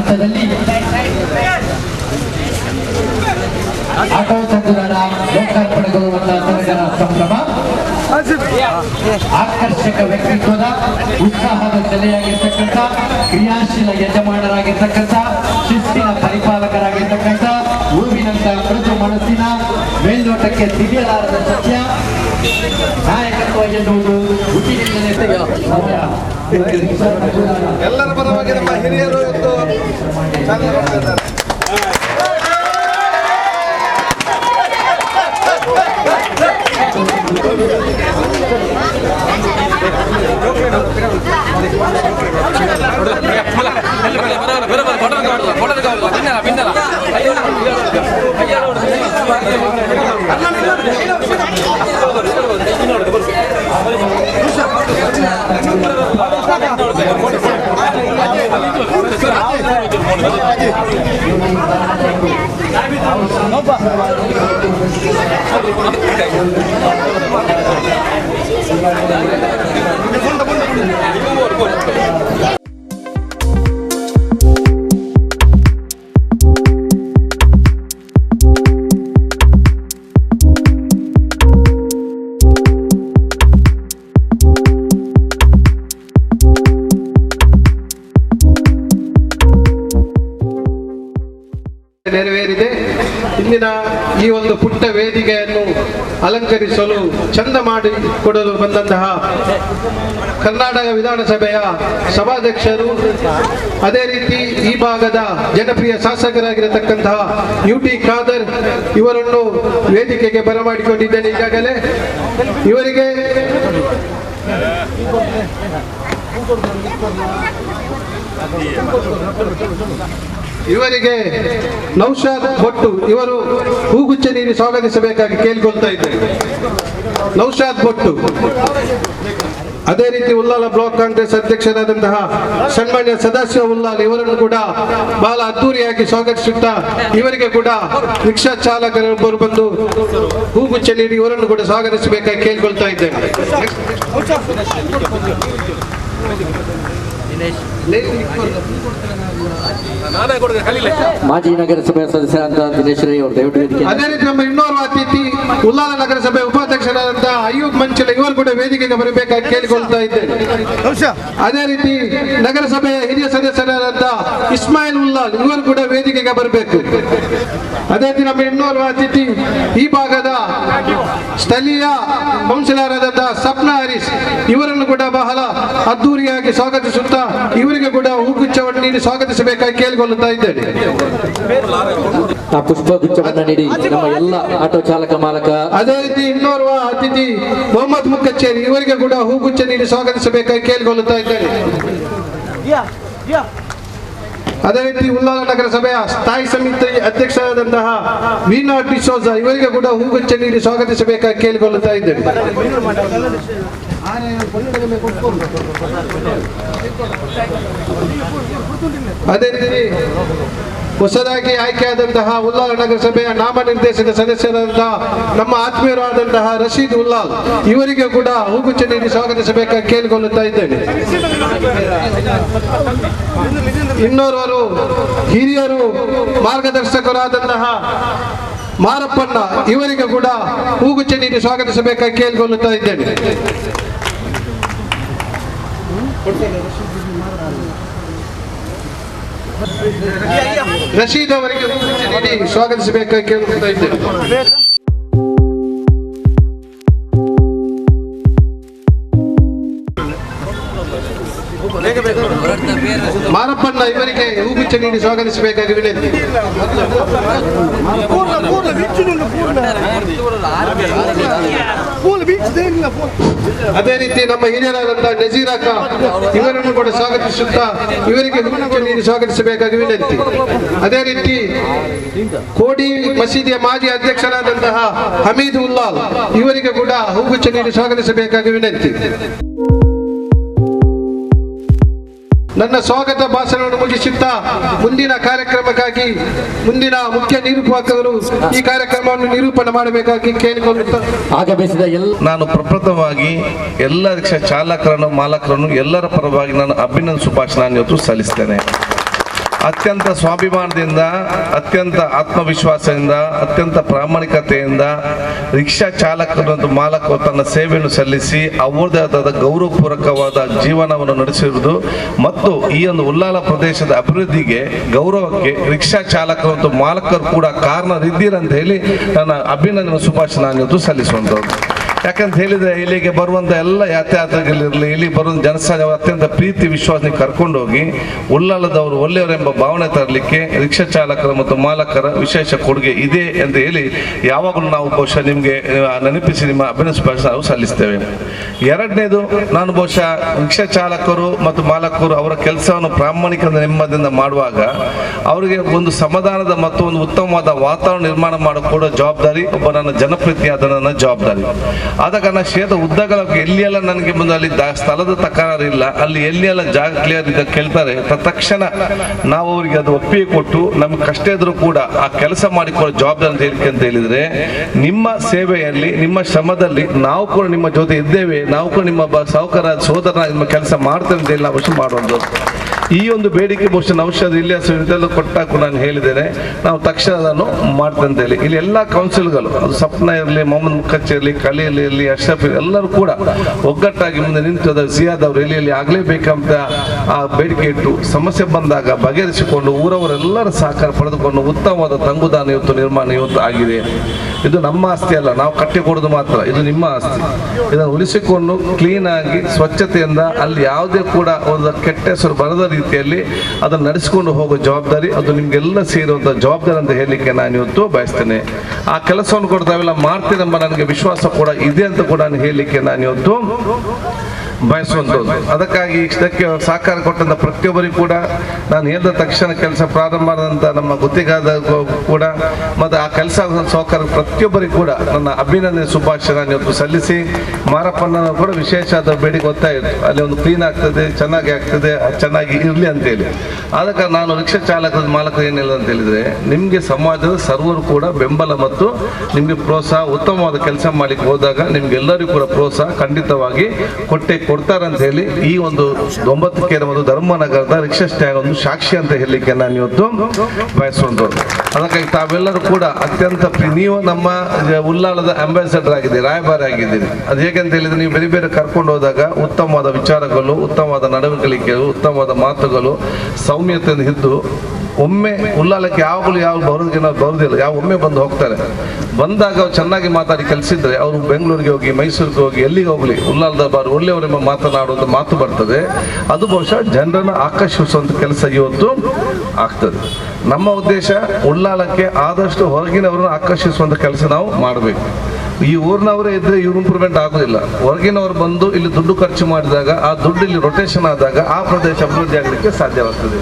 ಹಂತದಲ್ಲಿ ಆಟೋ ತಂಗುದಾರ ಲೋಕಾರ್ಪಣೆಗೊಳ್ಳುವಂತಹ ಸಡಗರ ಸಂಭ್ರಮ ಆಕರ್ಷಕ ವ್ಯಕ್ತಿತ್ವದ ಉತ್ಸಾಹದ ಜಲೆಯಾಗಿರ್ತಕ್ಕಂಥ ಕ್ರಿಯಾಶೀಲ ಯಜಮಾನರಾಗಿರ್ತಕ್ಕಂಥ ಶಿಸ್ತಿನ ಪರಿಪಾಲಕರಾಗಿರ್ತಕ್ಕಂಥ ಹೂವಿನಂತ ಮೃದು ಮನಸ್ಸಿನ ಮೇಲ್ನೋಟಕ್ಕೆ ತಿಳಿಯಲಾರದ ಸತ್ಯ ನಾಯಕತ್ವ ಎನ್ನುವುದು ಹುಟ್ಟಿನಿಂದಲೇ ಸಾಧ್ಯ. ಎಲ್ಲರ ಪರವಾಗಿ ನಮ್ಮ ಹಿರಿಯರು ಎಂದು ನೆರವೇರಿದೆ. ಇಂದಿನ ಈ ಒಂದು ಪುಟ್ಟ ವೇದಿಕೆಯನ್ನು ಅಲಂಕರಿಸಲು ಚಂದ ಮಾಡಿ ಕೊಡಲು ಬಂದಂತಹ ಕರ್ನಾಟಕ ವಿಧಾನಸಭೆಯ ಸಭಾಧ್ಯಕ್ಷರು, ಅದೇ ರೀತಿ ಈ ಭಾಗದ ಜನಪ್ರಿಯ ಶಾಸಕರಾಗಿರತಕ್ಕಂತಹ UT ಖಾದರ್ ಇವರನ್ನು ವೇದಿಕೆಗೆ ಬರಮಾಡಿಕೊಂಡಿದ್ದೇನೆ. ಈಗಾಗಲೇ ಇವರಿಗೆ ನೌಶಾದ್ ಭಟ್ಟು ಇವರು ಹೂಗುಚ್ಚ ನೀಡಿ ಸ್ವಾಗತಿಸಬೇಕಾಗಿ ಕೇಳಿಕೊಳ್ತಾ ಇದ್ದಾರೆ. ನೌಶಾದ್ ಭಟ್ಟು. ಅದೇ ರೀತಿ ಉಲ್ಲಾಲ ಬ್ಲಾಕ್ ಕಾಂಗ್ರೆಸ್ ಅಧ್ಯಕ್ಷರಾದಂತಹ ಸನ್ಮಾನ್ಯ ಸದಾಶಿವ ಉಲ್ಲಾಲ್ ಇವರನ್ನು ಕೂಡ ಬಹಳ ಅದ್ದೂರಿಯಾಗಿ ಸ್ವಾಗತಿಸುತ್ತಾ ಇವರಿಗೆ ಕೂಡ ರಿಕ್ಷಾ ಚಾಲಕರೊಬ್ಬರು ಬಂದು ಹೂಗುಚ್ಚ ನೀಡಿ ಇವರನ್ನು ಕೂಡ ಸ್ವಾಗತಿಸಬೇಕಾಗಿ ಕೇಳಿಕೊಳ್ತಾ ಇದ್ದೇನೆ. ಮಾಜಿ ನಗರಸಭೆ ಸದಸ್ಯರಾದ ದಿನೇಶ್ ರೈ ಅವರು ದಯವಿಟ್ಟು ವೇದಿಕೆ. ಅದೇ ರೀತಿ ನಮ್ಮ ಇನ್ನೋರ್ವ ಅತಿಥಿ ಉಲ್ಲಾಲ ನಗರಸಭೆ ಉಪಾಧ್ಯಕ್ಷರಾದಂತಹ ಅಯ್ಯೂಬ್ ಮಂಚಲ ಇವರು ಕೂಡ ವೇದಿಕೆಗೆ ಬರಬೇಕಾಗಿ ಕೇಳಿಕೊಳ್ತಾ ಇದ್ದೇನೆ. ಅದೇ ರೀತಿ ನಗರಸಭೆಯ ಹಿರಿಯ ಸದಸ್ಯರಾದಂತಹ ಇಸ್ಮಾಯಿಲ್ ಉಲ್ಲಾಲ್ ಇವರು ಕೂಡ ವೇದಿಕೆಗೆ ಬರಬೇಕು. ಅದೇ ರೀತಿ ನಮ್ಮ ಇನ್ನೋರ್ವ ಅತಿಥಿ ಈ ಭಾಗದ ಸ್ಥಳೀಯ ಕೌನ್ಸಿಲರ್ ಆದಂತಹ ಸಪ್ನಾ ಹರೀಶ್ ಇವರನ್ನು ಕೂಡ ಬಹಳ ಅದ್ದೂರಿಯಾಗಿ ಸ್ವಾಗತಿಸುತ್ತಾ ಇವರಿಗೆ ಕೂಡ ಹೂಗುಚ್ಚವನ್ನು ನೀಡಿ ಸ್ವಾಗತಿಸಬೇಕಾಗಿ ಕೇಳಿಕೊಳ್ಳುತ್ತಾ ಇದ್ದೇನೆ. ಪುಷ್ಪಗುಚ್ಛವನ್ನು ನೀಡಿ ನಮ್ಮ ಎಲ್ಲ ಆಟೋ ಚಾಲಕ ಮಾಲಕ. ಅದೇ ರೀತಿ ಇನ್ನೋರ್ವ ಅತಿಥಿ ಮೊಹಮ್ಮದ್ ಮುಕ್ಕಚ್ಚೇರಿ ಇವರಿಗೆ ಕೂಡ ಹೂಗುಚ್ಚ ನೀಡಿ ಸ್ವಾಗತಿಸಬೇಕಾಗಿ ಕೇಳಿಕೊಳ್ಳುತ್ತಾ ಇದ್ದೇನೆ. ಅದೇ ರೀತಿ ಉಲ್ಲಾಲ ನಗರಸಭೆಯ ಸ್ಥಾಯಿ ಸಮಿತಿ ಅಧ್ಯಕ್ಷರಾದಂತಹ ವೀಣಾ ಡಿಸೋಜ ಇವರಿಗೆ ಕೂಡ ಹೂಗುಚ್ಚ ನೀಡಿ ಸ್ವಾಗತಿಸಬೇಕಾಗಿ ಕೇಳಿಕೊಳ್ಳುತ್ತಾ ಇದ್ದೇನೆ. ಅದೇ ರೀತಿ ಹೊಸದಾಗಿ ಆಯ್ಕೆಯಾದಂತಹ ಉಲ್ಲಾಲ ನಗರಸಭೆಯ ನಾಮನಿರ್ದೇಶಿತ ಸದಸ್ಯರಾದಂತಹ ನಮ್ಮ ಆತ್ಮೀಯರಾದಂತಹ ರಶೀದ್ ಉಲ್ಲಾಲ್ ಇವರಿಗೆ ಕೂಡ ಹೂಗುಚ್ಚ ನೀಡಿ ಸ್ವಾಗತಿಸಬೇಕಾಗಿ ಕೇಳಿಕೊಳ್ಳುತ್ತಾ ಇದ್ದೇನೆ. ಇನ್ನೋರ್ವರು ಹಿರಿಯರು ಮಾರ್ಗದರ್ಶಕರಾದಂತಹ ಮಾರಪ್ಪಣ್ಣ ಇವರಿಗೆ ಕೂಡ ಹೂಗುಚ್ಚ ನೀಡಿ ಸ್ವಾಗತಿಸಬೇಕಾಗಿ ಕೇಳಿಕೊಳ್ಳುತ್ತಾ ಇದ್ದೇನೆ. ರಶೀದ್ ಅವರಿಗೆ ಹೂಗುಚ್ಚ ನೀಡಿ ಸ್ವಾಗತಿಸಬೇಕಾಗಿ ಕೇಳಿಕೊಳ್ಳುತ್ತಾ ಇದ್ದೇನೆ. ಮಾರಪ್ಪಣ್ಣ ಇವರಿಗೆ ಹೂಗುಚ್ಚ ನೀಡಿ ಸ್ವಾಗತಿಸಬೇಕಾಗಿ ವಿನಂತಿ. ಅದೇ ರೀತಿ ನಮ್ಮ ಹಿರಿಯರಾದಂತಹ ನಜೀರ್ ಅಕ್ಕ ಇವರನ್ನು ಕೂಡ ಸ್ವಾಗತಿಸುತ್ತಾ ಇವರಿಗೆ ಹೂಗುಚ್ಚ ನೀಡಿ ಸ್ವಾಗತಿಸಬೇಕಾಗಿ ವಿನಂತಿ. ಅದೇ ರೀತಿ ಕೋಡಿ ಮಸೀದಿಯ ಮಾಜಿ ಅಧ್ಯಕ್ಷರಾದಂತಹ ಹಮೀದ್ ಉಲ್ಲಾಲ್ ಇವರಿಗೆ ಕೂಡ ಹೂಗುಚ್ಚ ನೀಡಿ ಸ್ವಾಗತಿಸಬೇಕಾಗಿ ವಿನಂತಿ. ನನ್ನ ಸ್ವಾಗತ ಭಾಷಣವನ್ನು ಮುಗಿಸುತ್ತಾ ಮುಂದಿನ ಕಾರ್ಯಕ್ರಮಕ್ಕಾಗಿ ಮುಂದಿನ ಮುಖ್ಯ ನಿರೂಪಕರು ಈ ಕಾರ್ಯಕ್ರಮವನ್ನು ನಿರೂಪಣೆ ಮಾಡಬೇಕಾಗಿ ಕೇಳಿಕೊಳ್ಳುತ್ತಾ ಆಗಮಿಸಿದ ನಾನು ಪ್ರಪ್ರಥಮವಾಗಿ ಎಲ್ಲ ರಿಕ್ಷಾ ಚಾಲಕರನ್ನು ಮಾಲಕರನ್ನು ಎಲ್ಲರ ಪರವಾಗಿ ನಾನು ಅಭಿನಂದನೆ ಶುಭಾಶಯ ಇವತ್ತು ಸಲ್ಲಿಸ್ತೇನೆ. ಅತ್ಯಂತ ಸ್ವಾಭಿಮಾನದಿಂದ, ಅತ್ಯಂತ ಆತ್ಮವಿಶ್ವಾಸದಿಂದ, ಅತ್ಯಂತ ಪ್ರಾಮಾಣಿಕತೆಯಿಂದ ರಿಕ್ಷಾ ಚಾಲಕರು ಮತ್ತು ಮಾಲಕರು ತನ್ನ ಸೇವೆಯನ್ನು ಸಲ್ಲಿಸಿ ಅವರದೇ ಆದ ಗೌರವಪೂರ್ವಕವಾದ ಜೀವನವನ್ನು ನಡೆಸಿರುವುದು ಮತ್ತು ಈ ಒಂದು ಉಲ್ಲಾಲ ಪ್ರದೇಶದ ಅಭಿವೃದ್ಧಿಗೆ, ಗೌರವಕ್ಕೆ ರಿಕ್ಷಾ ಚಾಲಕರು ಮತ್ತು ಮಾಲಕರು ಕೂಡ ಕಾರಣರಿದ್ದೀರಂತ ಹೇಳಿ ನನ್ನ ಅಭಿನಂದನೆ ಶುಭಾಶಯ ನಾನು ಇವತ್ತು ಸಲ್ಲಿಸುವಂಥದ್ದು. ಯಾಕಂತ ಹೇಳಿದ್ರೆ ಇಲ್ಲಿಗೆ ಬರುವಂಥ ಎಲ್ಲ ಯಾತ್ರಾರ್ಥಿಗಳಿರಲಿ, ಇಲ್ಲಿ ಬರುವಂಥ ಜನಸಾಗ ಅತ್ಯಂತ ಪ್ರೀತಿ ವಿಶ್ವಾಸ ಕರ್ಕೊಂಡೋಗಿ ಉಲ್ಲಾಲದವರು ಒಳ್ಳೆಯವರೆಂಬ ಭಾವನೆ ತರಲಿಕ್ಕೆ ರಿಕ್ಷಾ ಚಾಲಕರ ಮತ್ತು ಮಾಲಕರ ವಿಶೇಷ ಕೊಡುಗೆ ಇದೆ ಅಂತ ಹೇಳಿ ಯಾವಾಗಲೂ ನಾವು ಬಹುಶಃ ನಿಮಗೆ ನೆನಪಿಸಿ ನಿಮ್ಮ ಅಭಿನಂದನೆ ನಾವು ಸಲ್ಲಿಸ್ತೇವೆ. ಎರಡನೇದು, ನಾನು ಬಹುಶಃ ರಿಕ್ಷಾ ಚಾಲಕರು ಮತ್ತು ಮಾಲಕರು ಅವರ ಕೆಲಸವನ್ನು ಪ್ರಾಮಾಣಿಕ ನೆಮ್ಮದಿಯಿಂದ ಮಾಡುವಾಗ ಅವರಿಗೆ ಒಂದು ಸಮಾಧಾನದ ಮತ್ತು ಒಂದು ಉತ್ತಮವಾದ ವಾತಾವರಣ ನಿರ್ಮಾಣ ಮಾಡಿಕೊಡೋ ಜವಾಬ್ದಾರಿ ಒಬ್ಬ ನನ್ನ ಜನಪ್ರತಿನಿಧಿಯಾದ ನನ್ನ ಜವಾಬ್ದಾರಿ. ಆದ ಕಾರಣ ಕ್ಷೇತ್ರ ಉದ್ದಗಳ ಎಲ್ಲಿಯೆಲ್ಲ ನನಗೆ ಮುಂದೆ ಅಲ್ಲಿ ಸ್ಥಳದ ತಕರಾರು ಇಲ್ಲ, ಅಲ್ಲಿ ಎಲ್ಲಿಯೆಲ್ಲ ಜಾಗ ಕ್ಲಿಯರ್ ಇದೆ ಕೇಳ್ತಾರೆ, ತಕ್ಷಣ ನಾವು ಅವರಿಗೆ ಅದು ಒಪ್ಪಿಗೆ ಕೊಟ್ಟು ನಮ್ಗೆ ಕಷ್ಟ ಇದ್ರೂ ಕೂಡ ಆ ಕೆಲಸ ಮಾಡಿಕೊಳ್ಳೋ ಜವಾಬ್ದಾರಿ ಅಂತ ಹೇಳಿಕೆ ಅಂತ ಹೇಳಿದ್ರೆ, ನಿಮ್ಮ ಸೇವೆಯಲ್ಲಿ, ನಿಮ್ಮ ಶ್ರಮದಲ್ಲಿ ನಾವು ಕೂಡ ನಿಮ್ಮ ಜೊತೆ ಇದ್ದೇವೆ, ನಾವು ಕೂಡ ನಿಮ್ಮ ಸಹಕಾರ ಸೋದರ ನಿಮ್ಮ ಕೆಲಸ ಮಾಡ್ತೇವೆ ಅಂತ ಹೇಳಿ ನಾವು ಮಾಡುವಂಥದ್ದು. ಈ ಒಂದು ಬೇಡಿಕೆ ಬಹುಶಃ ಔಷಧ ಇದೆಲ್ಲ ಕೊಟ್ಟಾಕು ನಾನು ಹೇಳಿದ್ದೇನೆ, ನಾವು ತಕ್ಷಣ ಅದನ್ನು ಮಾಡ್ತಂತ ಹೇಳಿ. ಇಲ್ಲಿ ಎಲ್ಲ ಕೌನ್ಸಿಲ್ಗಳು, ಅದು ಸಪ್ನ ಇರಲಿ, ಮೊಹಮ್ಮದ್ ಮುಖಚ್ಚ ಇರಲಿ, ಕಲೀಲ್ ಇರಲಿ, ಅಶ್ರಫ್ ಎಲ್ಲರೂ ಕೂಡ ಒಗ್ಗಟ್ಟಾಗಿ ಮುಂದೆ ನಿಂತು ಜಿಯಾದ್ ಅವರು ಎಲ್ಲಿ ಆಗಲೇಬೇಕಂತ ಆ ಬೇಡಿಕೆ ಇಟ್ಟು ಸಮಸ್ಯೆ ಬಂದಾಗ ಬಗೆಹರಿಸಿಕೊಂಡು ಊರವರೆಲ್ಲರ ಸಹಕಾರ ಪಡೆದುಕೊಂಡು ಉತ್ತಮವಾದ ತಂಗುದಾಣ ಇವತ್ತು ನಿರ್ಮಾಣ ಇವತ್ತು ಆಗಿದೆ. ಇದು ನಮ್ಮ ಆಸ್ತಿ ಅಲ್ಲ, ನಾವು ಕಟ್ಟಿಕೊಡೋದು ಮಾತ್ರ, ಇದು ನಿಮ್ಮ ಆಸ್ತಿ. ಇದನ್ನು ಉಳಿಸಿಕೊಂಡು ಕ್ಲೀನ್ ಆಗಿ ಸ್ವಚ್ಛತೆಯಿಂದ ಅಲ್ಲಿ ಯಾವುದೇ ಕೂಡ ಒಂದು ಕೆಟ್ಟ ಹೆಸರು ಬರದ ರೀತಿಯಲ್ಲಿ ಅದನ್ನು ನಡೆಸಿಕೊಂಡು ಹೋಗೋ ಜವಾಬ್ದಾರಿ ಅದು ನಿಮ್ಗೆಲ್ಲ ಸೇರುವಂತ ಜವಾಬ್ದಾರಿ ಅಂತ ಹೇಳಲಿಕ್ಕೆ ನಾನು ಇವತ್ತು ಬಯಸ್ತೇನೆ. ಆ ಕೆಲಸವನ್ನು ಕೂಡ ತಾವೆಲ್ಲ ಮಾಡ್ತೀರೆಂಬ ನನಗೆ ವಿಶ್ವಾಸ ಕೂಡ ಇದೆ ಅಂತ ಕೂಡ ನಾನು ಹೇಳಲಿಕ್ಕೆ ನಾನು ಇವತ್ತು ಬಯಸುವಂಥದ್ದು. ಅದಕ್ಕಾಗಿ ಇದಕ್ಕೆ ಸಹಕಾರ ಕೊಟ್ಟಂತ ಪ್ರತಿಯೊಬ್ಬರಿಗೂ ಕೂಡ ನಾನು ಹೇಳಿದ ತಕ್ಷಣ ಕೆಲಸ ಪ್ರಾರಂಭ ಮಾಡಿದಂಥ ನಮ್ಮ ಗುತ್ತಿಗಾದ ಕೂಡ ಮತ್ತು ಆ ಕೆಲಸ ಸಹಕಾರ ಪ್ರತಿಯೊಬ್ಬರಿಗೂ ಕೂಡ ನನ್ನ ಅಭಿನಂದನೆ ಶುಭಾಶಯ ನಾನು ಇವತ್ತು ಸಲ್ಲಿಸಿ, ಮಾರಪ್ಪನ ಕೂಡ ವಿಶೇಷ ಆದ ಬೇಡಿಕೆ ಗೊತ್ತಾಯಿತು, ಅಲ್ಲಿ ಒಂದು ಕ್ಲೀನ್ ಆಗ್ತದೆ, ಚೆನ್ನಾಗಿ ಆಗ್ತದೆ, ಚೆನ್ನಾಗಿ ಇರಲಿ ಅಂತೇಳಿ. ಅದಕ್ಕೆ ನಾನು ರಿಕ್ಷಾ ಚಾಲಕರ ಮಾಲಕರು ಏನಿಲ್ಲ ಅಂತ ಹೇಳಿದ್ರೆ, ನಿಮಗೆ ಸಮಾಜದ ಸರ್ವರು ಕೂಡ ಬೆಂಬಲ ಮತ್ತು ನಿಮಗೆ ಪ್ರೋತ್ಸಾಹ, ಉತ್ತಮವಾದ ಕೆಲಸ ಮಾಡಲಿಕ್ಕೆ ಹೋದಾಗ ನಿಮ್ಗೆಲ್ಲರಿಗೂ ಕೂಡ ಪ್ರೋತ್ಸಾಹ ಖಂಡಿತವಾಗಿ ಕೊಡ್ತಾರಂತ ಹೇಳಿ ಈ ಒಂದು 9 ಕೆರೆ ಮತ್ತು ಧರ್ಮನಗರದ ರಿಕ್ಷಾ ಸ್ಟ್ಯಾಂಡ್ ಒಂದು ಸಾಕ್ಷಿ ಅಂತ ಹೇಳಲಿಕ್ಕೆ ನಾನು ಇವತ್ತು ಬಯಸುವಂಥದ್ದು. ಅದಕ್ಕಾಗಿ ತಾವೆಲ್ಲರೂ ಕೂಡ ಅತ್ಯಂತ ನೀವು ನಮ್ಮ ಉಲ್ಲಾಲದ ಅಂಬಾಸಿಡರ್ ಆಗಿದ್ದೀರಿ, ರಾಯಭಾರಿ ಆಗಿದ್ದೀರಿ. ಅದು ಹೇಗೆಂತ ಹೇಳಿದ್ರೆ, ನೀವು ಬೇರೆ ಬೇರೆ ಕರ್ಕೊಂಡು ಹೋದಾಗ ಉತ್ತಮವಾದ ವಿಚಾರಗಳು, ಉತ್ತಮವಾದ ನಡವಳಿಕೆಗಳು, ಉತ್ತಮವಾದ ಮಾತುಗಳು, ಸೌಮ್ಯತೆಯಿಂದ ಇದ್ದು ಒಮ್ಮೆ ಉಲ್ಲಾಲಕ್ಕೆ ಯಾವಾಗಲೂ ಬರುವುದಿಲ್ಲ, ಯಾವ ಒಮ್ಮೆ ಬಂದು ಹೋಗ್ತಾರೆ. ಬಂದಾಗ ಅವ್ರು ಚೆನ್ನಾಗಿ ಮಾತಾಡಿ ಕಲಿಸಿದ್ರೆ ಅವರು ಬೆಂಗಳೂರಿಗೆ ಹೋಗಿ, ಮೈಸೂರಿಗೆ ಹೋಗಿ, ಎಲ್ಲಿಗೆ ಹೋಗಲಿ ಉಲ್ಲಾಲದ ಬಾರು ಒಳ್ಳೆಯವರೆಂಬ ಮಾತನಾಡುವಂಥ ಮಾತು ಬರ್ತದೆ. ಅದು ಬಹುಶಃ ಜನರನ್ನು ಆಕರ್ಷಿಸುವಂಥ ಕೆಲಸ ಇವತ್ತು ಆಗ್ತದೆ. ನಮ್ಮ ಉದ್ದೇಶ ಉಲ್ಲಾಲಕ್ಕೆ ಆದಷ್ಟು ಹೊರಗಿನವರನ್ನು ಆಕರ್ಷಿಸುವಂಥ ಕೆಲಸ ನಾವು ಮಾಡಬೇಕು. ಈ ಊರಿನವರೇ ಇದ್ರೆ ಇವ್ರು ಇಂಪ್ರೂವ್ಮೆಂಟ್ ಆಗೋದಿಲ್ಲ. ಹೊರಗಿನವರು ಬಂದು ಇಲ್ಲಿ ದುಡ್ಡು ಖರ್ಚು ಮಾಡಿದಾಗ, ಆ ದುಡ್ಡು ಇಲ್ಲಿ ರೊಟೇಷನ್ ಆದಾಗ ಆ ಪ್ರದೇಶ ಅಭಿವೃದ್ಧಿ ಆಗಲಿಕ್ಕೆ ಸಾಧ್ಯವಾಗ್ತದೆ.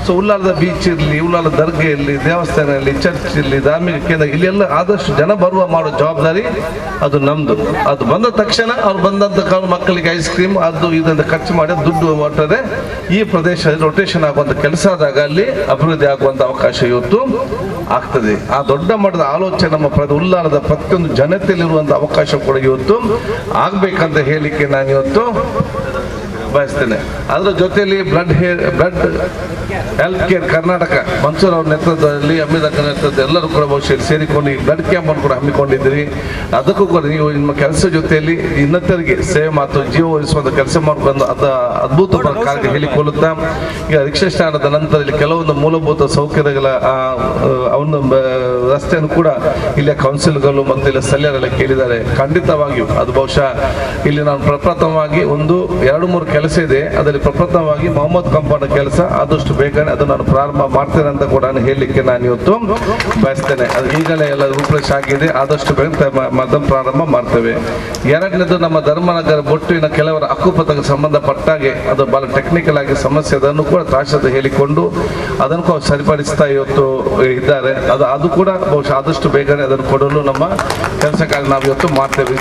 ಸೊ ಉಲ್ಲಾಲದ ಬೀಚ್ ಇರಲಿ, ಉಲ್ಲಾಲದ ದರ್ಗೆ ಇರಲಿ, ದೇವಸ್ಥಾನ ಇರಲಿ, ಚರ್ಚ್ ಇರಲಿ, ಧಾರ್ಮಿಕ ಕೇಂದ್ರ ಇಲ್ಲೆಲ್ಲ ಆದಷ್ಟು ಜನ ಬರುವ ಮಾಡೋ ಜವಾಬ್ದಾರಿ ಅದು ನಮ್ದು. ಅದು ಬಂದ ತಕ್ಷಣ ಅವ್ರು ಬಂದಂತ ಮಕ್ಕಳಿಗೆ ಐಸ್ ಕ್ರೀಮ್ ಅದು ಇದನ್ನು ಖರ್ಚು ಮಾಡಿ ದುಡ್ಡು ಹೊಟ್ಟರೆ ಈ ಪ್ರದೇಶ ರೊಟೇಷನ್ ಆಗುವಂತ ಕೆಲಸ ಆದಾಗ ಅಲ್ಲಿ ಅಭಿವೃದ್ಧಿ ಆಗುವಂತ ಅವಕಾಶ ಇವತ್ತು ಆಗ್ತದೆ. ಆ ದೊಡ್ಡ ಮಟ್ಟದ ಆಲೋಚನೆ ನಮ್ಮ ಉಲ್ಲಾಲದ ಪ್ರತಿಯೊಂದು ಜನತೆಯಲ್ಲಿರುವಂತ ಅವಕಾಶ ಕೂಡ ಇವತ್ತು ಆಗ್ಬೇಕಂತ ಹೇಳಿಕೆ ನಾನು ಇವತ್ತು ಬಯಸ್ತೇನೆ. ಅದರ ಜೊತೆಯಲ್ಲಿ blood health care Karnataka Mansoor ಅವ್ರ ನೇತೃತ್ವದಲ್ಲಿ, ಅಮಿತ್ ನೇತೃತ್ವದಲ್ಲಿ ಎಲ್ಲರೂ ಕೂಡ ಬಹುಶಃ ಸೇರಿಕೊಂಡು ಈ ಬ್ಲಡ್ ಕ್ಯಾಂಪ್ ಅನ್ನು ಕೂಡ ಹಮ್ಮಿಕೊಂಡಿದ್ದೀರಿ. ಅದಕ್ಕೂ ಕೂಡ ನೀವು ನಿಮ್ಮ ಕೆಲಸ ಜೊತೆಯಲ್ಲಿ ಇನ್ನತರಿಗೆ ಸೇವೆ ಮತ್ತು ಜೀವ ಉಳಿಸುವಂತ ಕೆಲಸ ಮಾಡಿಕೊಂಡು ಅದು ಅದ್ಭುತ ಕಾರ್ಯ ಹೇಳಿಕೊಳ್ಳುತ್ತಾ, ಈಗ ರಿಕ್ಷಾ ಸ್ಟ್ಯಾಂಡ್ ನಂತರದಲ್ಲಿ ಕೆಲವೊಂದು ಮೂಲಭೂತ ಸೌಕರ್ಯಗಳ ಅವನು ರಸ್ತೆಯನ್ನು ಕೂಡ ಇಲ್ಲಿಯ ಕೌನ್ಸಿಲ್ಗಳು ಮತ್ತು ಇಲ್ಲಿ ಸ್ಥಳೀಯರೆಲ್ಲ ಕೇಳಿದ್ದಾರೆ. ಖಂಡಿತವಾಗಿಯೂ ಅದು ಬಹುಶಃ ಇಲ್ಲಿ ನಾನು ಪ್ರಪ್ರಥಮವಾಗಿ 1-2-3 ಕೆಲಸ ಇದೆ. ಅದರಲ್ಲಿ ಪ್ರಪ್ರಥಮವಾಗಿ ಮೊಹಮ್ಮದ್ ಕಂಪೌಂಡ್ ಕೆಲಸ ಆದಷ್ಟು ಬೇಗನೆ ಅದು ನಾನು ಪ್ರಾರಂಭ ಮಾಡ್ತೇನೆ ಅಂತ ಕೂಡ ಹೇಳಲಿಕ್ಕೆ ನಾನು ಇವತ್ತು ಬಯಸ್ತೇನೆ. ಅದು ಈಗಲೇ ಎಲ್ಲ ರೂಪರೇಷ ಆಗಿದೆ, ಆದಷ್ಟು ಬೇಗ ಪ್ರಾರಂಭ ಮಾಡ್ತೇವೆ. ಎರಡನೇದು, ನಮ್ಮ ಧರ್ಮನಗರ ಬೊಟ್ಟಿನ ಕೆಲವರ ಹಕ್ಕುಪತ್ರಕ್ಕೆ ಸಂಬಂಧಪಟ್ಟಾಗೆ ಅದು ಬಹಳ ಟೆಕ್ನಿಕಲ್ ಆಗಿ ಸಮಸ್ಯೆ, ಅದನ್ನು ಕೂಡ ತಾಶದ ಹೇಳಿಕೊಂಡು ಅದನ್ನು ಕೂಡ ಸರಿಪಡಿಸ್ತಾ ಇವತ್ತು ಇದ್ದಾರೆ. ಅದು ಕೂಡ ಬಹುಶಃ ಆದಷ್ಟು ಬೇಗನೆ ಅದನ್ನು ಕೊಡಲು ನಮ್ಮ ಕೆಲಸಕ್ಕಾಗಿ ನಾವು ಇವತ್ತು ಮಾಡ್ತೇವೆ.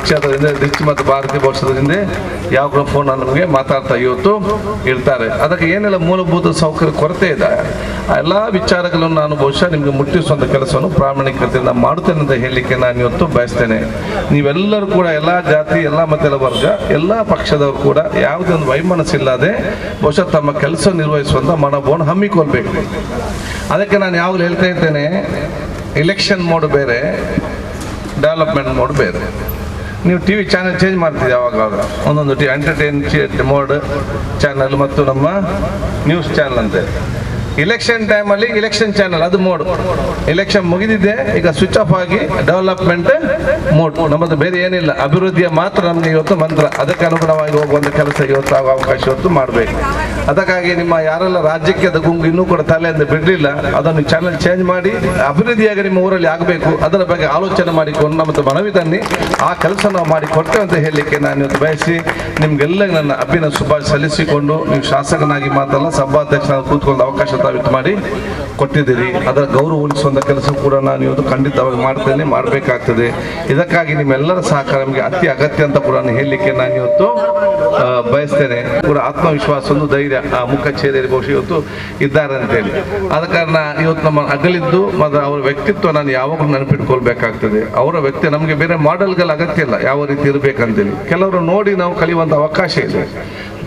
ರಿಚ್ ಮತ್ತು ಭಾರತೀಯ ಬಹುಶಃದಿಂದ ಯಾವ ಫೋನ್ ನಮಗೆ ಮಾತಾಡ್ತಾ ಅಂತ ಇವತ್ತು ಇರ್ತಾರೆ. ಅದಕ್ಕೆ ಏನೆಲ್ಲ ಮೂಲಭೂತ ಸೌಕರ್ಯ ಕೊರತೆ ಇದೆ, ಆ ಎಲ್ಲ ವಿಚಾರಗಳನ್ನು ನಾನು ಬಹುಶಃ ನಿಮಗೆ ಮುಟ್ಟಿಸುವಂಥ ಕೆಲಸವನ್ನು ಪ್ರಾಮಾಣಿಕತೆಯಿಂದ ಮಾಡುತ್ತೇನೆ ಅಂತ ಹೇಳಲಿಕ್ಕೆ ನಾನು ಇವತ್ತು ಬಯಸ್ತೇನೆ. ನೀವೆಲ್ಲರೂ ಕೂಡ ಎಲ್ಲ ಜಾತಿ, ಎಲ್ಲ ಮತೆಗಳ ವರ್ಗ, ಎಲ್ಲ ಪಕ್ಷದವರು ಕೂಡ ಯಾವುದೇ ಒಂದು ವೈಮನಸ್ಸಿಲ್ಲದೆ ಬಹುಶಃ ತಮ್ಮ ಕೆಲಸ ನಿರ್ವಹಿಸುವಂಥ ಮನೋಭಾವವನ್ನು ಹಮ್ಮಿಕೊಳ್ಬೇಕು. ಅದಕ್ಕೆ ನಾನು ಯಾವಾಗಲೂ ಹೇಳ್ತಾ ಇದ್ದೇನೆ, ಎಲೆಕ್ಷನ್ ಮೋಡ್ ಬೇರೆ, ಡೆವಲಪ್ಮೆಂಟ್ ಮೋಡ್ ಬೇರೆ. ನೀವು ಟಿ ವಿ ಚಾನೆಲ್ ಚೇಂಜ್ ಮಾಡ್ತೀವಿ ಯಾವಾಗ ಒಂದೊಂದು ಎಂಟರ್ಟೈನ್ ಮೋಡ್ ಚಾನಲ್ ಮತ್ತು ನಮ್ಮ ನ್ಯೂಸ್ ಚಾನಲ್ ಅಂತೆ. ಇಲೆಕ್ಷನ್ ಟೈಮಲ್ಲಿ ಇಲೆಕ್ಷನ್ ಚಾನಲ್ ಅದು ಮೋಡ್, ಇಲೆಕ್ಷನ್ ಮುಗಿದಿದೆ, ಈಗ ಸ್ವಿಚ್ ಆಫ್ ಆಗಿ ಡೆವಲಪ್ಮೆಂಟ್ ಮೋಡ್. ನಮ್ಮದು ಬೇರೆ ಏನಿಲ್ಲ, ಅಭಿವೃದ್ಧಿಯ ಮಾತ್ರ ನಮಗೆ ಇವತ್ತು ಮಂತ್ರ. ಅದಕ್ಕೆ ಅನುಗುಣವಾಗಿ ಹೋಗುವಂಥ ಕೆಲಸ ಇವತ್ತು ಆಗುವ ಅವಕಾಶ ಇವತ್ತು ಮಾಡಬೇಕು. ಅದಕ್ಕಾಗಿ ನಿಮ್ಮ ಯಾರೆಲ್ಲ ರಾಜ್ಯಕ್ಕೆ ಅದು ಗುಂಗು ಇನ್ನೂ ಕೂಡ ತಲೆಯಿಂದ ಬಿಡಲಿಲ್ಲ, ಅದನ್ನು ಚಾನಲ್ ಚೇಂಜ್ ಮಾಡಿ ಅಭಿವೃದ್ಧಿಯಾಗಿ ನಿಮ್ಮ ಊರಲ್ಲಿ ಆಗಬೇಕು, ಅದರ ಬಗ್ಗೆ ಆಲೋಚನೆ ಮಾಡಿಕೊಂಡು ನಮ್ಮ ಮನವಿ ತನ್ನಿ, ಆ ಕೆಲಸ ನಾವು ಮಾಡಿಕೊಡ್ತೇವೆ ಅಂತ ಹೇಳಲಿಕ್ಕೆ ನಾನು ಇವತ್ತು ಬಯಸಿ ನಿಮಗೆಲ್ಲ ನನ್ನ ಅಭಿನಂದನೆ ಶುಭಾಶಯ ಸಲ್ಲಿಸಿಕೊಂಡು, ನೀವು ಶಾಸಕನಾಗಿ ಮಾತಲ್ಲ ಸಭಾಧ್ಯಕ್ಷನಾಗಿ ಕೂತ್ಕೊಂಡು ಅವಕಾಶ ತಾವಿತ್ತು ಮಾಡಿ ಕೊಟ್ಟಿದ್ದೀರಿ. ಅದರ ಗೌರವ ಉಳಿಸುವಂಥ ಕೆಲಸ ಕೂಡ ನಾನು ಇವತ್ತು ಖಂಡಿತವಾಗಿ ಮಾಡ್ತೇನೆ, ಮಾಡಬೇಕಾಗ್ತದೆ. ಇದಕ್ಕಾಗಿ ನಿಮ್ಮೆಲ್ಲರ ಸಹಕಾರ ನಮಗೆ ಅತಿ ಅಗತ್ಯ ಅಂತ ಕೂಡ ಹೇಳಲಿಕ್ಕೆ ನಾನು ಇವತ್ತು ಬಯಸ್ತೇನೆ. ಕೂಡ ಆತ್ಮವಿಶ್ವಾಸ, ಒಂದು ಧೈರ್ಯ ಆ ಮುಖ ಚೇರಿಯಲ್ಲಿ ಬಹುಶಃ ಇವತ್ತು ಇದ್ದಾರೆ ಅಂತೇಳಿ. ಆದ ಕಾರಣ ಇವತ್ತು ನಮ್ಮ ಅಗಲಿದ್ದು ಮತ್ತು ಅವರ ವ್ಯಕ್ತಿತ್ವ ನಾನು ಯಾವಾಗಲೂ ನೆನಪಿಟ್ಕೊಳ್ಬೇಕಾಗ್ತದೆ. ಅವರ ವ್ಯಕ್ತಿ ನಮಗೆ ಬೇರೆ ಮಾಡೆಲ್ಗಳ ಅಗತ್ಯ ಇಲ್ಲ, ಯಾವ ರೀತಿ ಇರಬೇಕಂತೇಳಿ. ಕೆಲವರು ನೋಡಿ ನಾವು ಕಲಿಯುವಂಥ ಅವಕಾಶ ಇದೆ.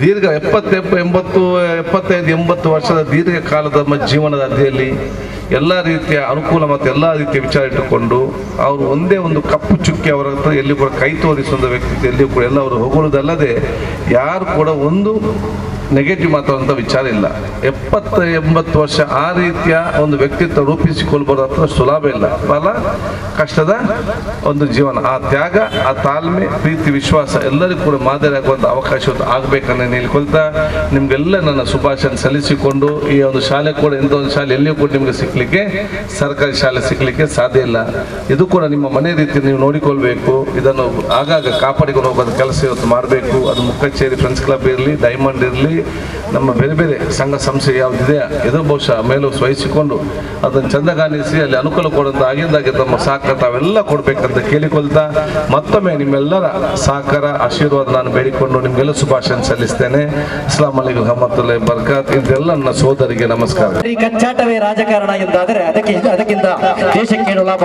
ದೀರ್ಘ 75-80 ವರ್ಷದ ದೀರ್ಘಕಾಲದ ನಮ್ಮ ಜೀವನದ ಅಧ್ಯಯಲ್ಲಿ ಎಲ್ಲ ರೀತಿಯ ಅನುಕೂಲ ಮತ್ತು ಎಲ್ಲ ರೀತಿಯ ವಿಚಾರ ಇಟ್ಟುಕೊಂಡು ಅವರು ಒಂದೇ ಒಂದು ಕಪ್ಪು ಚುಕ್ಕಿ ಅವರ ಹತ್ರ ಎಲ್ಲಿ ಕೂಡ ಕೈ ತೋರಿಸುವಂಥ ವ್ಯಕ್ತಿ ಎಲ್ಲಿಯೂ ಕೂಡ ಎಲ್ಲ ಅವರು ಹೊಗಳೋದಲ್ಲದೆ ಯಾರು ಕೂಡ ಒಂದು ನೆಗೆಟಿವ್ ಮಾತಾಡುವಂಥ ವಿಚಾರ ಇಲ್ಲ. 70-80 ವರ್ಷ ಆ ರೀತಿಯ ಒಂದು ವ್ಯಕ್ತಿತ್ವ ರೂಪಿಸಿಕೊಳ್ಬೋದು ಅത്ര ಸುಲಭ ಇಲ್ಲ, ಬಹಳ ಕಷ್ಟದ ಒಂದು ಜೀವನ. ಆ ತ್ಯಾಗ, ಆ ತಾಳ್ಮೆ, ಪ್ರೀತಿ, ವಿಶ್ವಾಸ ಎಲ್ಲರಿಗೂ ಕೂಡ ಮಾದರಿಯಾಗುವಂಥ ಅವಕಾಶ ಆಗಬೇಕನ್ನ ಹೇಳ್ಕೊಳ್ತಾ ನಿಮಗೆಲ್ಲ ನನ್ನ ಶುಭಾಶಯ ಸಲ್ಲಿಸಿಕೊಂಡು, ಈ ಒಂದು ಶಾಲೆ ಕೂಡ ಇಂಥ ಒಂದು ಶಾಲೆ ಎಲ್ಲಿಯೂ ಕೂಡ ನಿಮಗೆ ಸಿಕ್ಕಲಿಕ್ಕೆ, ಸರ್ಕಾರಿ ಶಾಲೆ ಸಿಕ್ಕಲಿಕ್ಕೆ ಸಾಧ್ಯ ಇಲ್ಲ. ಇದು ಕೂಡ ನಿಮ್ಮ ಮನೆ ರೀತಿ ನೀವು ನೋಡಿಕೊಳ್ಬೇಕು. ಇದನ್ನು ಆಗಾಗ ಕಾಪಾಡಿಕೊಂಡು ಹೋಗೋದು ಕೆಲಸ ಇವತ್ತು ಮಾಡಬೇಕು. ಅದು ಮುಖಚೇರಿ ಫ್ರೆಂಡ್ಸ್ ಕ್ಲಬ್ ಇರಲಿ, ಡೈಮಂಡ್ ಇರಲಿ, ನಮ್ಮ ಬೇರೆ ಬೇರೆ ಸಂಘ ಸಂಸ್ಥೆ ಯಾವುದಿದೆ ಇದು ಬಹುಶಃ ಮೇಲೂ ವಹಿಸಿಕೊಂಡು ಅದನ್ನು ಚಂದಗಾನಿಸಿ ಅಲ್ಲಿ ಅನುಕೂಲ ಕೊಡುವಂಥ ಆಗಿಂದಾಗೆ ತಮ್ಮ ಸಹಕಾರ ತಾವೆಲ್ಲ ಕೊಡಬೇಕಂತ ಕೇಳಿಕೊಳ್ತಾ ಮತ್ತೊಮ್ಮೆ ನಿಮ್ಮೆಲ್ಲರ ಸಹಕಾರ ಆಶೀರ್ವಾದ ನಾನು ಬೇಡಿಕೊಂಡು ನಿಮಗೆಲ್ಲ ಶುಭಾಶಯ ಸಲ್ಲಿಸ್ತೇನೆ. ಅಸ್ಲಾಂ ಅಲೈಕುಂ ರಹಮತುಲ್ಲಾಹಿ ಬರ್ಕಾತ್. ಇದೆಲ್ಲ ನನ್ನ ಸೋದರಿಗೆ ನಮಸ್ಕಾರ. ಈ ಕಚ್ಚಾಟವೇ ರಾಜಕಾರಣ ಎಂದಾದರೆ ಅದಕ್ಕಿಂತ ದೇಶಕ್ಕೆ ಏನು ಲಾಭ?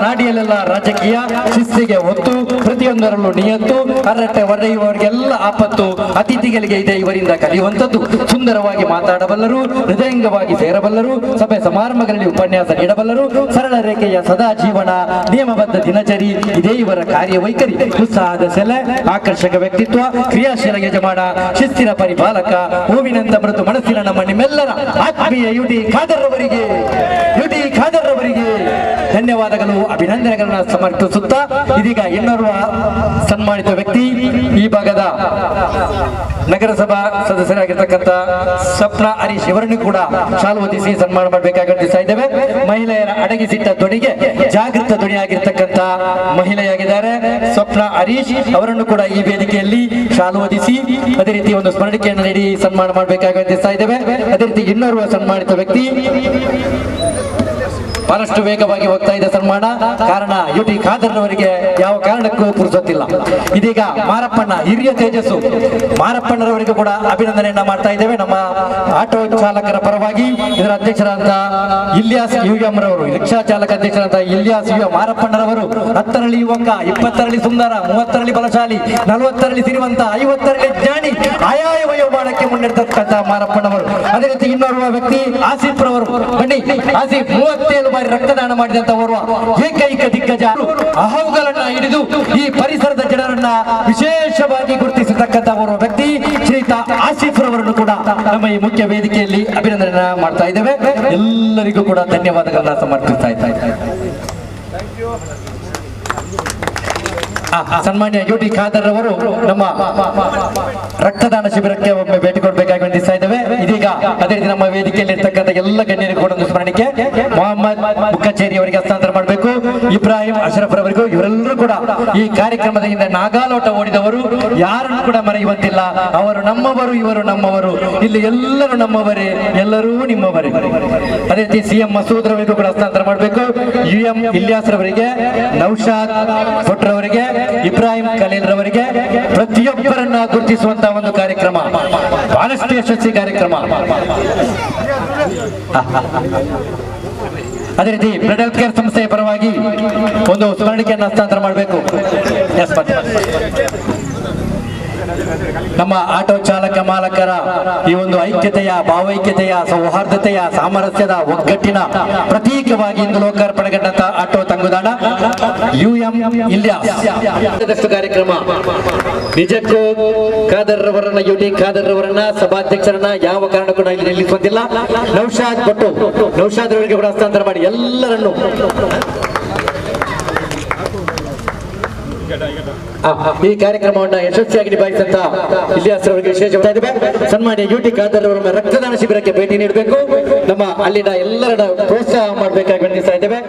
ನಾಡಿಯಲ್ಲೆಲ್ಲ ರಾಜಕೀಯ ಶಿಸ್ತಿಗೆ ಒತ್ತು, ಪ್ರತಿಯೊಂದರಲ್ಲೂ ನಿಯತ್ತು, ಹರಟೆ ಹೊಡೆಯುವವರಿಗೆಲ್ಲ ಆಪತ್ತು, ಅತಿಥಿಗಳಿಗೆ ಇದೆ ಇವರಿಂದ ಕಲಿಯುವಂಥದ್ದು. ಸುಂದರವಾಗಿ ಮಾತಾಡಬಲ್ಲರು, ಹೃದಯಂಗವಾಗಿ ಸೇರಬಲ್ಲರು, ಸಭೆ ಸಮಾರಂಭಗಳಲ್ಲಿ ಉಪನ್ಯಾಸ ನೀಡಬಲ್ಲರು, ಸರಳ ರೇಖೆಯ ಸದಾ ಜೀವನ, ನಿಯಮಬದ್ಧ ದಿನಚರಿ ಇದೇ ಇವರ ಕಾರ್ಯವೈಖರಿ. ಉತ್ಸಾಹದ ಸೆಲೆ, ಆಕರ್ಷಕ ವ್ಯಕ್ತಿತ್ವ, ಕ್ರಿಯಾಶೀಲ ಯಜಮಾನ, ಶಿಸ್ತಿನ ಪರಿಪಾಲಕ, ಹೂವಿನಂತ ಮೃದು ಮನಸ್ಸಿನ ನಮ್ಮ ನಿಮ್ಮೆಲ್ಲರ ಆತ್ಮೀಯ ಯುಟಿ ಖಾದರ್ ಅವರಿಗೆ ಧನ್ಯವಾದಗಳು, ಅಭಿನಂದನೆಗಳನ್ನ ಸಮರ್ಪಿಸುತ್ತಾ ಇದೀಗ ಇನ್ನೋರ್ವ ಸನ್ಮಾನಿತ ವ್ಯಕ್ತಿ, ಈ ಭಾಗದ ನಗರಸಭಾ ಸದಸ್ಯರಾಗಿರ್ತಕ್ಕಂಥ ಸ್ವಪ್ನ ಹರೀಶ್ ಇವರನ್ನು ಕೂಡ ಶಾಲು ಹೊದಿಸಿ ಸನ್ಮಾನ ಮಾಡಬೇಕಾಗಿಸ್ತಾ ಇದ್ದೇವೆ. ಮಹಿಳೆಯರ ಅಡಗಿಸಿಟ್ಟ ಧ್ವನಿಗೆ ಜಾಗೃತ ಧ್ವನಿಯಾಗಿರ್ತಕ್ಕಂಥ ಮಹಿಳೆಯಾಗಿದ್ದಾರೆ ಸ್ವಪ್ನ ಹರೀಶ್ ಅವರನ್ನು ಕೂಡ ಈ ವೇದಿಕೆಯಲ್ಲಿ ಶಾಲು ಹೊದಿಸಿ ಅದೇ ರೀತಿ ಒಂದು ಸ್ಮರಣಿಕೆಯನ್ನು ನೀಡಿ ಸನ್ಮಾನ ಮಾಡಬೇಕಾಗಿಸ್ತಾ ಇದ್ದೇವೆ. ಅದೇ ರೀತಿ ಇನ್ನೋರ್ವ ಸನ್ಮಾನಿತ ವ್ಯಕ್ತಿ ಬಹಳಷ್ಟು ವೇಗವಾಗಿ ಹೋಗ್ತಾ ಇದೆ ಸನ್ಮಾನ, ಕಾರಣ ಯುಟಿ ಖಾದರ್ನವರಿಗೆ ಯಾವ ಕಾರಣಕ್ಕೂ ಪುರುಸೊತ್ತಿಲ್ಲ. ಇದೀಗ ಮಾರಪ್ಪಣ್ಣ, ಹಿರಿಯ ತೇಜಸ್ಸು ಮಾರಪ್ಪಣ್ಣರವರಿಗೂ ಕೂಡ ಅಭಿನಂದನೆಯನ್ನ ಮಾಡ್ತಾ ಇದ್ದೇವೆ. ನಮ್ಮ ಆಟೋ ಚಾಲಕರ ಪರವಾಗಿ ಇದರ ಅಧ್ಯಕ್ಷರಾದ ಇಲ್ಯಾಸ್ ಯುಎಂ ರವರು, ರಿಕ್ಷಾ ಚಾಲಕ ಅಧ್ಯಕ್ಷರಾದ ಇಲ್ಯಾಸ್ ಯುಎಂ ಮಾರಪ್ಪಣ್ಣರವರು 10ರಲ್ಲಿ ಯುವಕ, 20ರಲ್ಲಿ ಸುಂದರ, 30ರಲ್ಲಿ ಬಲಶಾಲಿ, 40ರಲ್ಲಿ ಸಿರಿವಂತ, 50ರಲ್ಲಿ ಜ್ಞಾನಿ, ಆಯಾಯ ವಯೋಮಾನಕ್ಕೆ ಮುನ್ನಡೆತಕ್ಕಂಥ ಮಾರಪ್ಪಣ್ಣವರು. ಅದೇ ರೀತಿ ಇನ್ನೋರ್ವ ವ್ಯಕ್ತಿ ಆಸಿಫ್ ರವರು. ಬನ್ನಿ ಆಸಿಫ್, 37 ಬಾರಿ ರಕ್ತದಾನ ಮಾಡಿದಂತವರು, ಏಕೈಕ ದಿಗ್ಗಜ. ಅಹವುಗಳನ್ನ ಹಿಡಿದು ಈ ಪರಿಸರದ ಜನರನ್ನ ವಿಶೇಷವಾಗಿ ಗುರುತಿಸತಕ್ಕಂಥವರು ವ್ಯಕ್ತಿ ಶ್ರೀಯುತ ಆಸಿಫ್ ರವರನ್ನು ಕೂಡ ನಮ್ಮ ಈ ಮುಖ್ಯ ವೇದಿಕೆಯಲ್ಲಿ ಅಭಿನಂದನೆ ಮಾಡ್ತಾ ಇದ್ದೇವೆ. ಎಲ್ಲರಿಗೂ ಕೂಡ ಧನ್ಯವಾದಗಳನ್ನ ಸಮರ್ಪಿಸ್ತಾ ಇದ್ದೇವೆ. ಸನ್ಮಾನ್ಯ ಯುಟಿ ಖಾದರ್ ಅವರು ನಮ್ಮ ರಕ್ತದಾನ ಶಿಬಿರಕ್ಕೆ ಒಮ್ಮೆ ಭೇಟಿ ಕೊಡಬೇಕಾಗಿ ವಂದಿಸ್ತಾ ಇದ್ದೇವೆ. ಇದೀಗ ಅದೇ ರೀತಿ ನಮ್ಮ ವೇದಿಕೆಯಲ್ಲಿ ಇರ್ತಕ್ಕಂಥ ಎಲ್ಲ ಗಣ್ಯರಿಗೆ ಕೂಡ ಒಂದು ಸ್ಮರಣಿಕೆ ಮೊಹಮ್ಮದ್ ಮುಖಚೇರಿ ಅವರಿಗೆ ಹಸ್ತಾಂತರ ಮಾಡಬೇಕು. ಇಬ್ರಾಹಿಂ ಅಶ್ರಫ್ ರವರಿಗೂ, ಇವರೆಲ್ಲರೂ ಕೂಡ ಈ ಕಾರ್ಯಕ್ರಮದಿಂದ ನಾಗಾಲೋಟ ಓಡಿದವರು, ಯಾರನ್ನು ಕೂಡ ಮರೆಯುವಂತಿಲ್ಲ. ಅವರು ನಮ್ಮವರು, ಇವರು ನಮ್ಮವರು, ಇಲ್ಲಿ ಎಲ್ಲರೂ ನಮ್ಮವರೇ, ಎಲ್ಲರೂ ನಿಮ್ಮವರೇ. ಅದೇ ರೀತಿ ಸಿಎಂ ಮಸೂದ್ ರವರಿಗೂ ಕೂಡ ಹಸ್ತಾಂತರ ಮಾಡಬೇಕು. UM ಇಲಿಯಾಸ್ ರವರಿಗೆ, ನೌಶಾದ್ ಭಟ್ ರವರಿಗೆ, ಇಬ್ರಾಹಿಂ ಖಲೀಲ್ ರವರಿಗೆ, ಪ್ರತಿಯೊಬ್ಬರನ್ನ ಗುರುತಿಸುವಂತಹ ಒಂದು ಕಾರ್ಯಕ್ರಮ, ಬಹಳಷ್ಟು ಯಶಸ್ವಿ ಕಾರ್ಯಕ್ರಮ. ಅದೇ ರೀತಿ ಬ್ಲಡ್ ಹೆಲ್ತ್ ಕೇರ್ ಸಂಸ್ಥೆಯ ಪರವಾಗಿ ಒಂದು ಸ್ಮರಣಿಕೆಯನ್ನು ಹಸ್ತಾಂತರ ಮಾಡಬೇಕು. ನಮ್ಮ ಆಟೋ ಚಾಲಕ ಮಾಲಕರ ಈ ಒಂದು ಐಕ್ಯತೆಯ, ಭಾವೈಕ್ಯತೆಯ, ಸೌಹಾರ್ದತೆಯ, ಸಾಮರಸ್ಯದ, ಒಗ್ಗಟ್ಟಿನ ಪ್ರತೀಕವಾಗಿ ಇಂದು ಲೋಕಾರ್ಪಣೆಗೊಂಡಂತ ಆಟೋ ತಂಗುದಾಣ UM ಇಲಿಯಾಸ್ ಕಾರ್ಯಕ್ರಮ. ನಿಜಕ್ಕೂ ಖಾದರ್ ರವರನ್ನ, UT ಖಾದರ್ ರವರನ್ನ, ಸಭಾಧ್ಯಕ್ಷರನ್ನ ಯಾವ ಕಾರಣ ಕೂಡ ಇಲ್ಲಿ ನಿಲ್ಲಿಸುವಂತಿಲ್ಲ. ನೌಶಾದ್ ಭಟ್ಟು, ನೌಶಾದ್ ರವರಿಗೆ ಕೂಡ ಹಸ್ತಾಂತರ ಮಾಡಿ ಎಲ್ಲರನ್ನು ಈ ಕಾರ್ಯಕ್ರಮವನ್ನು ಯಶಸ್ವಿಯಾಗಿ ನಿಭಾಯಿಸಿದಂತ ಇಲಿಯಾಸ್ ಅವರಿಗೆ ವಿಶೇಷ ಸನ್ಮಾನ್ಯ UT ಖಾದರ್ ಅವರ ರಕ್ತದಾನ ಶಿಬಿರಕ್ಕೆ ಭೇಟಿ ನೀಡಬೇಕು. ನಮ್ಮ ಅಲ್ಲಿನ ಎಲ್ಲರ ಪ್ರೋತ್ಸಾಹ ಮಾಡಬೇಕಾಗಿ ವಿನಂತಿಸ್ತಾ ಇದ್ದೇವೆ.